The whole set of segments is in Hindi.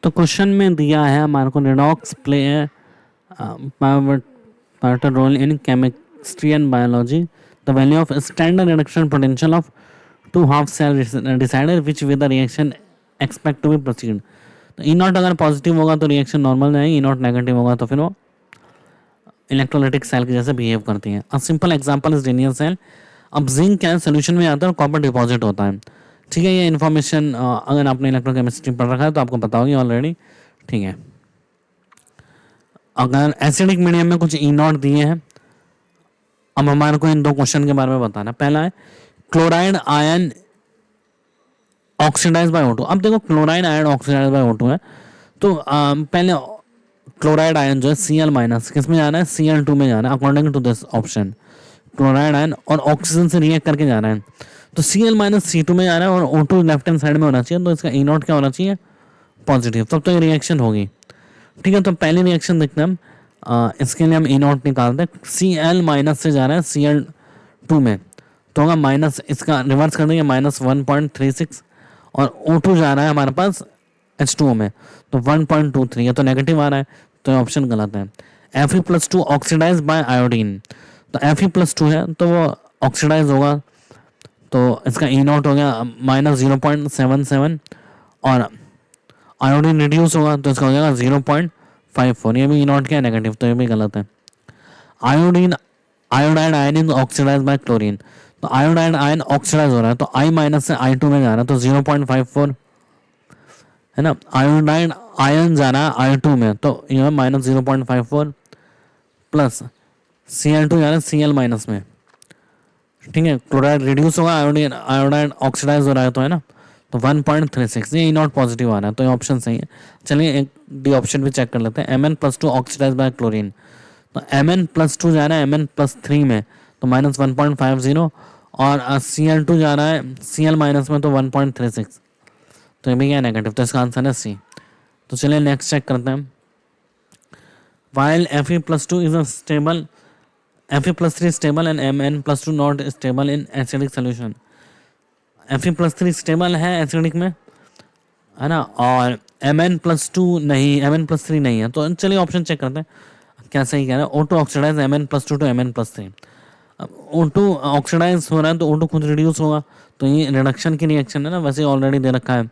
तो क्वेश्चन में दिया है हमारे को redox play partial role in chemistry and biology, the value of standard reduction potential of two half cell decided which with the reaction expect to be proceed. तो ई नॉट अगर पॉजिटिव होगा तो रिएक्शन नॉर्मल जाएगी, ई नॉट नेगेटिव होगा तो फिर वो इलेक्ट्रोलाइटिक सेल के जैसे बिहेव करती है। A simple example is linear cell. अब जिंक क्या सोल्यूशन में आता है और कॉपर डिपॉजिट होता है, ठीक है। ये इन्फॉर्मेशन अगर आपने इलेक्ट्रोकेमिस्ट्री पढ़ रखा है तो आपको पता होगी ऑलरेडी, ठीक है। अगर एसिडिक मीडियम में कुछ ई नॉट दिए हैं, अब हमारे को इन दो क्वेश्चन के बारे में बताना। पहला है chloride ion oxidise bye O2। अब देखो chloride ion oxidise bye O2 है, तो पहले क्लोराइड आयन जो है Cl माइनस किस में जाना है, Cl2 में जाना है according to this option. Chloride ion और ऑक्सीजन से रिएक्ट करके जाना है, तो Cl माइनस C2 में जाना है और O2 लेफ्ट हैंड साइड में होना चाहिए, तो इसका ई नॉट क्या होना चाहिए, पॉजिटिव, तब तो ये रिएक्शन होगी, ठीक है। तो पहली रिएक्शन देखते हैं हम, इसके लिए हम ई नॉट निकालते हैं। Cl माइनस से जा रहा है Cl2 में, तो होगा माइनस, इसका रिवर्स कर देंगे -1.36, और O2 जा रहा है हमारे पास H2O में, तो 1.23, ये तो नेगेटिव आ रहा है, तो ये ऑप्शन गलत है। Fe+2 ऑक्सीडाइज बाय आयोडीन, तो Fe+2 है तो वो ऑक्सीडाइज होगा, तो इसका ई नॉट हो गया -0.77, और आयोडीन रिड्यूस होगा तो इसका हो जाएगा 0.54, ये भी ई नॉट क्या है, नेगेटिव, तो ये भी गलत है। Iodide ion is oxidise by chlorine, तो आयोडाइड आयन ऑक्सीडाइज हो रहा है, तो I माइनस से I2 में जा रहा है, तो 0.54 है ना। आयोडाइड आयन जाना है I2 में, तो यह -0.54 प्लस Cl2 जा रहा है Cl माइनस में, ठीक है। क्लोराइड रिड्यूस होगा, आयोडाइड ऑक्सीडाइज हो रहा है, तो है ना, तो 1.36, ये ई नॉट पॉजिटिव आ रहा है, तो ये ऑप्शन सही है। चलिए एक डी ऑप्शन भी चेक कर लेते हैं। Mn+2 ऑक्सीडाइज बाय क्लोरीन, तो Mn+2 जा रहा है Mn+3 में, तो -1.50, और Cl2 जा रहा है Cl माइनस में, तो 1.36, तो ये भी क्या नेगेटिव, तो इसका आंसर है सी। तो चलिए नेक्स्ट चेक करते हैं। While Fe+2 is a stable, Fe+3 stable and Mn+2 not stable in acidic solution। Fe+3 stable है एसिडिक में, है ना, और Mn+2 नहीं, Mn+3 नहीं है, तो चलिए ऑप्शन चेक करते हैं क्या सही कह रहा है। O2 oxidise Mn+2 to Mn+3। अब O2 ऑक्सीडाइज हो रहा है तो O2 खुद रिड्यूस होगा, तो ये रिडक्शन की रिएक्शन है ना, वैसे ऑलरेडी दे रखा है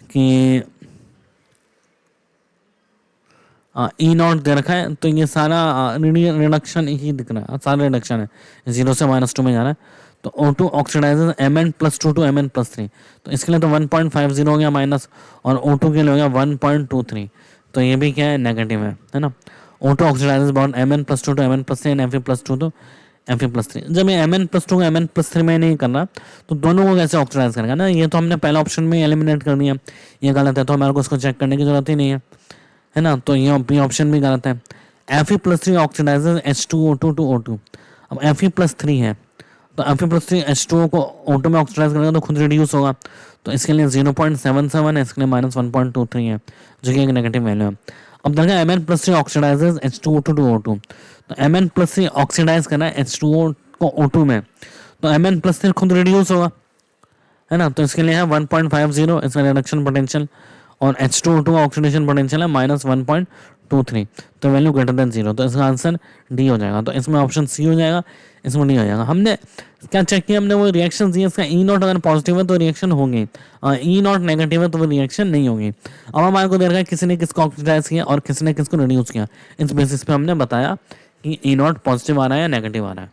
कि ई नॉट दे रखा है, तो ये सारा रिडक्शन ही दिख रहा है, सारा रिडक्शन है, 0 से -2 में जा रहा है, तो O2 oxidises Mn+2 to Mn+3, तो इसके लिए तो 1.50 हो गया माइनस, और O2 के लिए हो गया 1.23, तो ये भी क्या है, नेगेटिव है ना। O2 oxidises bond Mn+2 to Mn+3 and Fe+2 to Fe+3। जब ये Mn+2 को Mn+3 में नहीं करना, तो दोनों को कैसे ऑक्सीडाइज करेगा ना, ये तो हमने पहला ऑप्शन में एलिमिनेट कर दिया, ये गलत है, तो हमारे को इसको चेक करने की जरूरत ही नहीं है ना, तो ये ऑप्शन भी गलत है। Fe+3 oxidises H2O2 to O2। अब Fe+3 है, तो Fe+3 H2O को O2 में ऑक्सीडाइज करेगा तो खुद रिड्यूस होगा, तो इसके लिए 0.77 है, इसके लिए -1.23 है, जो कि एक नेगेटिव वैल्यू है। अब देखा Mn+3 oxidises H2O2 to O2, तो Mn+3 ऑक्सीडाइज करना है H2O को O2 में, तो Mn+3 खुद रिड्यूस होगा, है ना, तो इसके लिए है 1.50 इसका रिडक्शन पोटेंशियल, और H2O2 का ऑक्सीडेशन पोटेंशियल है -1.23, तो वैल्यू ग्रेटर देन 0, तो इसका आंसर डी हो जाएगा। तो इसमें ऑप्शन सी हो जाएगा, इसमें डी हो जाएगा। हमने क्या चेक किया, हमने वो रिएक्शन दिए, इसका ई नॉट अगर पॉजिटिव है तो रिएक्शन होगी, ई नॉट नेगेटिव है तो वो रिएक्शन नहीं होगी। अब हमारे को देख रहा है किसी ने किसको ऑक्सीडाइज किया और किसी ने किसको रिड्यूस किया, इस बेसिस पे हमने बताया कि ई नॉट पॉजिटिव आ रहा है या नेगेटिव आ रहा है।